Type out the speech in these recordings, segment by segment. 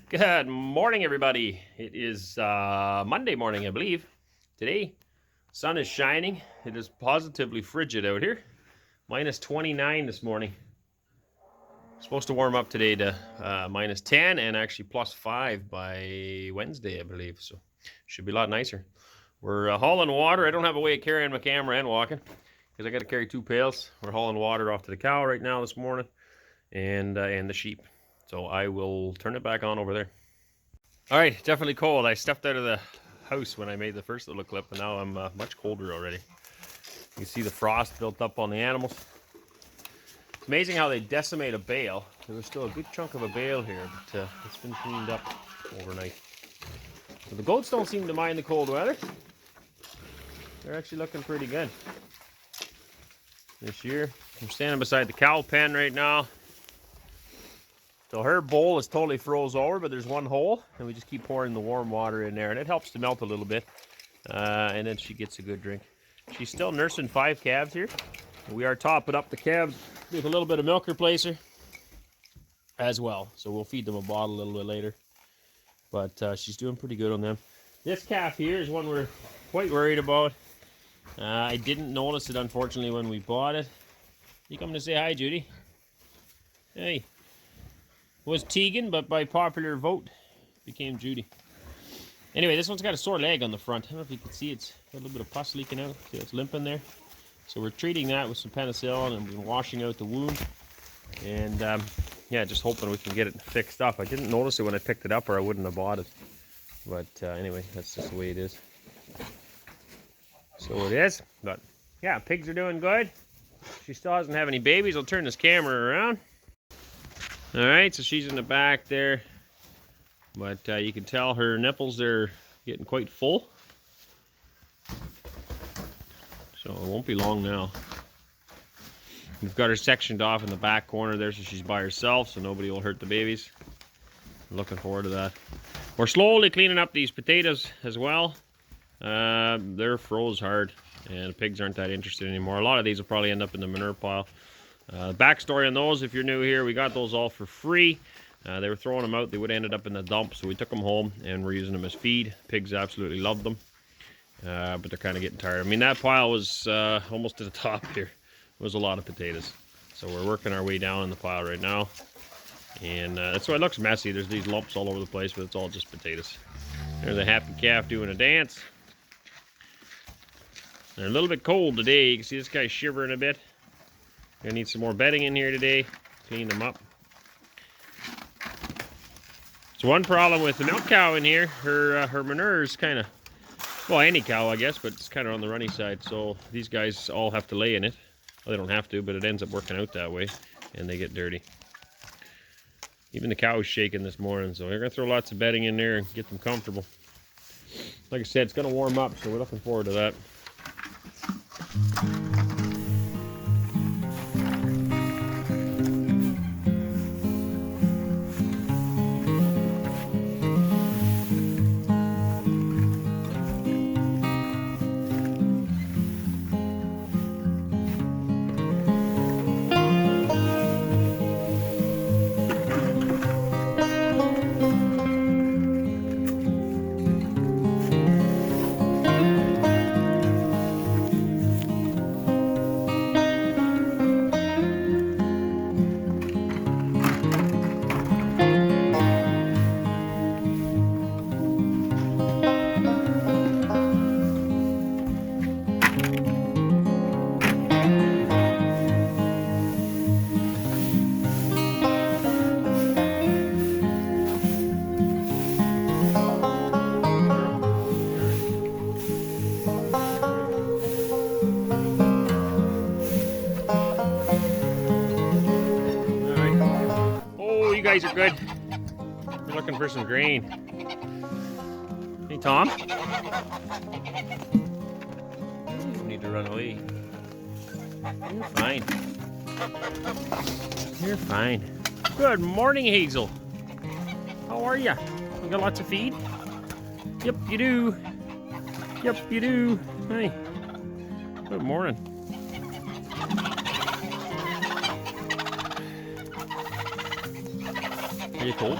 Good morning, everybody. It is Monday morning, I believe. Today, sun is shining. It is positively frigid out here. Minus 29 this morning. Supposed to warm up today to minus 10 and actually plus 5 by Wednesday, I believe. So should be a lot nicer. We're hauling water. I don't have a way of carrying my camera and walking because I got to carry 2 pails. We're hauling water off to the cow right now this morning and the sheep. So I will turn it back on over there. All right, definitely cold. I stepped out of the house when I made the first little clip, and now I'm much colder already. You can see the frost built up on the animals. It's amazing how they decimate a bale. There was still a good chunk of a bale here, but it's been cleaned up overnight. So the goats don't seem to mind the cold weather. They're actually looking pretty good this year. I'm standing beside the cow pen right now. So her bowl is totally froze over, but there's one hole, and we just keep pouring the warm water in there, and it helps to melt a little bit, and then she gets a good drink. She's still nursing 5 calves here. We are topping up the calves with a little bit of milk replacer as well, so we'll feed them a bottle a little bit later, but she's doing pretty good on them. This calf here is one we're quite worried about. I didn't notice it, unfortunately, when we bought it. You come to say hi, Judy? Hey. Was Tegan, but by popular vote became Judy. Anyway, this one's got a sore leg on the front. I don't know if you can see it's got a little bit of pus leaking out. See, it's limping there. So we're treating that with some penicillin and we're washing out the wound. And yeah, just hoping we can get it fixed up. I didn't notice it when I picked it up, or I wouldn't have bought it. But anyway, that's just the way it is. So it is. But yeah, pigs are doing good. She still doesn't have any babies. I'll turn this camera around. Alright, so she's in the back there, but you can tell her nipples are getting quite full, so it won't be long now. We've got her sectioned off in the back corner there, so she's by herself, so nobody will hurt the babies. I'm looking forward to that. We're slowly cleaning up these potatoes as well. They're froze hard, and the pigs aren't that interested anymore. A lot of these will probably end up in the manure pile. Backstory on those, if you're new here, we got those all for free. They were throwing them out. They would have ended up in the dump, so we took them home and we're using them as feed. Pigs absolutely loved them, but they're kind of getting tired. I mean, that pile was almost to the top here. It was a lot of potatoes. So we're working our way down in the pile right now. And that's why it looks messy. There's these lumps all over the place, but it's all just potatoes. There's a happy calf doing a dance. They're a little bit cold today. You can see this guy shivering a bit. Gonna need some more bedding in here today. Clean them up. So one problem with the milk cow in here, her manure is kind of, well, any cow I guess, but it's kind of on the runny side. So these guys all have to lay in it. Well, they don't have to, but it ends up working out that way, and they get dirty. Even the cow's shaking this morning, so we're gonna throw lots of bedding in there and get them comfortable. Like I said, it's gonna warm up, so we're looking forward to that. Guys are good. We're looking for some grain. Hey, Tom. You need to run away. You're fine. You're fine. Good morning, Hazel. How are ya? You got lots of feed? Yep, you do. Yep, you do. Hey. Good morning. Are you cold?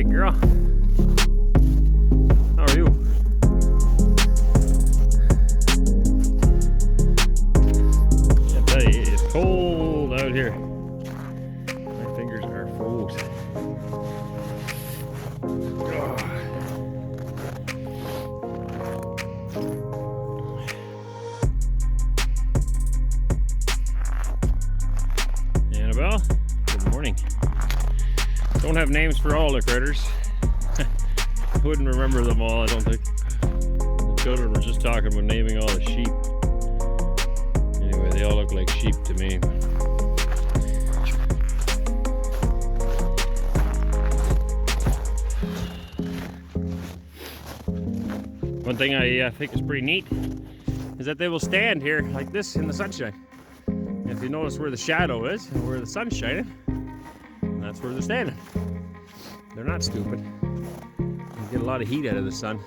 Hey girl, how are you? I tell you, it's cold out here. My fingers are froze. Annabelle, good morning. Don't have names for all the critters. I wouldn't remember them all, I don't think. The children were just talking about naming all the sheep. Anyway, they all look like sheep to me. One thing I think is pretty neat is that they will stand here like this in the sunshine. If you notice where the shadow is and where the sun's shining, that's where they're standing. They're not stupid. They get a lot of heat out of the sun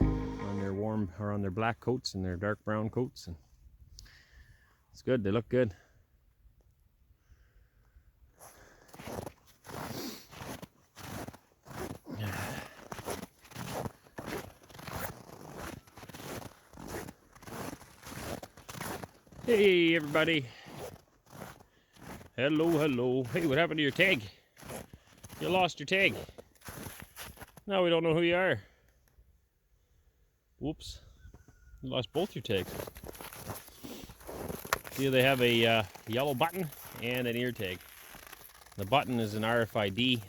on their warm or on their black coats and their dark brown coats, and it's good. They look good. Hey everybody. Hello, hello. Hey, what happened to your tag? You lost your tag. Now we don't know who you are. Whoops. You lost both your tags. See, they have a yellow button and an ear tag. The button is an RFID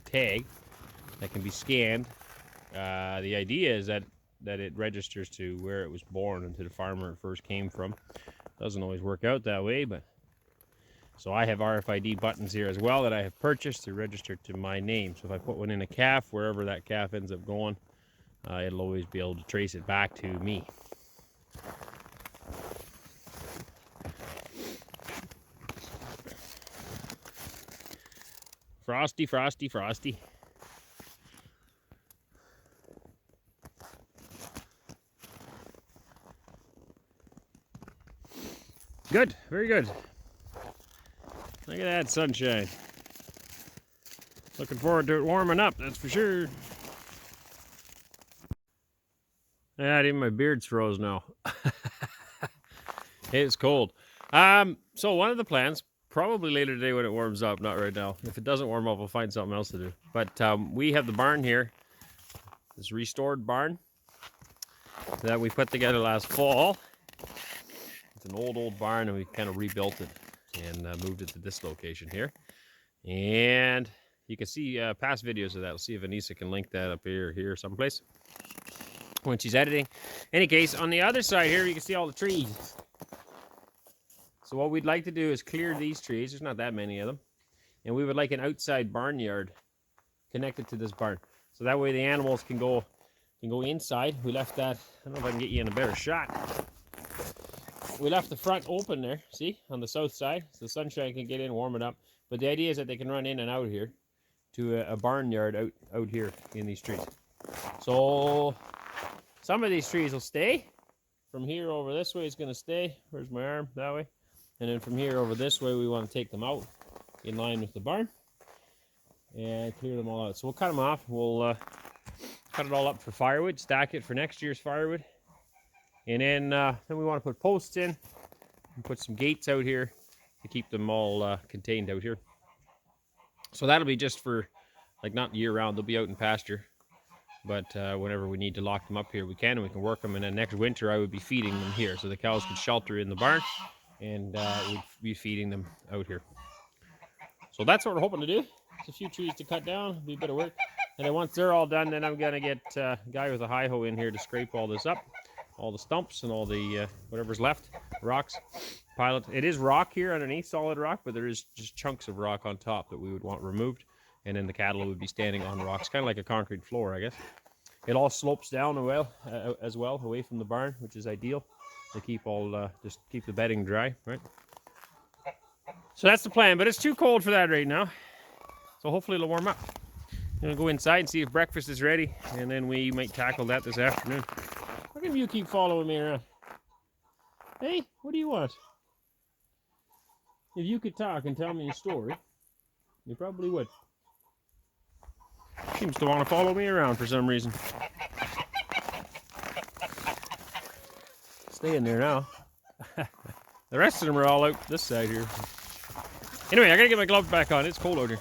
tag that can be scanned. The idea is that it registers to where it was born and to the farmer it first came from. Doesn't always work out that way, but so I have RFID buttons here as well that I have purchased to register to my name. So if I put one in a calf, wherever that calf ends up going, it'll always be able to trace it back to me. Frosty, Frosty, Frosty. Good, very good. Look at that sunshine. Looking forward to it warming up, that's for sure. Yeah, even my beard's froze now. It's cold. So one of the plans, probably later today when it warms up, not right now. If it doesn't warm up, we'll find something else to do. But we have the barn here, this restored barn that we put together last fall. It's an old barn, and we kind of rebuilt it and moved it to this location here. And you can see past videos of that. We'll see if Anissa can link that up here someplace when she's editing. Any case, on the other side here, you can see all the trees. So what we'd like to do is clear these trees. There's not that many of them. And we would like an outside barnyard connected to this barn. So that way the animals can go inside. We left that, I don't know if I can get you in a better shot. We left the front open there, see, on the south side, so the sunshine can get in, warm it up. But the idea is that they can run in and out here to a barnyard out here in these trees. So some of these trees will stay. From here over this way, it's going to stay. Where's my arm? That way. And then from here over this way, we want to take them out in line with the barn and clear them all out. So we'll cut them off. We'll cut it all up for firewood, stack it for next year's firewood. And then we want to put posts in and put some gates out here to keep them all contained out here. So that'll be just for, like, not year round. They'll be out in pasture. But whenever we need to lock them up here, we can, and we can work them. And then next winter, I would be feeding them here. So the cows could shelter in the barn, and we'd be feeding them out here. So that's what we're hoping to do. It's a few trees to cut down. It'll be a bit of work. And then once they're all done, then I'm going to get a guy with a high hoe in here to scrape all this up. All the stumps and all the whatever's left, rocks, pile it. It is rock here underneath, solid rock, but there is just chunks of rock on top that we would want removed, and then the cattle would be standing on rocks, kind of like a concrete floor, I guess. It all slopes down as well, away from the barn, which is ideal to keep just keep the bedding dry, right? So that's the plan, but it's too cold for that right now. So hopefully it'll warm up. I'm gonna go inside and see if breakfast is ready, and then we might tackle that this afternoon. How come you keep following me around? Hey, what do you want? If you could talk and tell me a story, you probably would. Seems to want to follow me around for some reason. Stay in there now. The rest of them are all out this side here. Anyway, I gotta get my gloves back on. It's cold out here.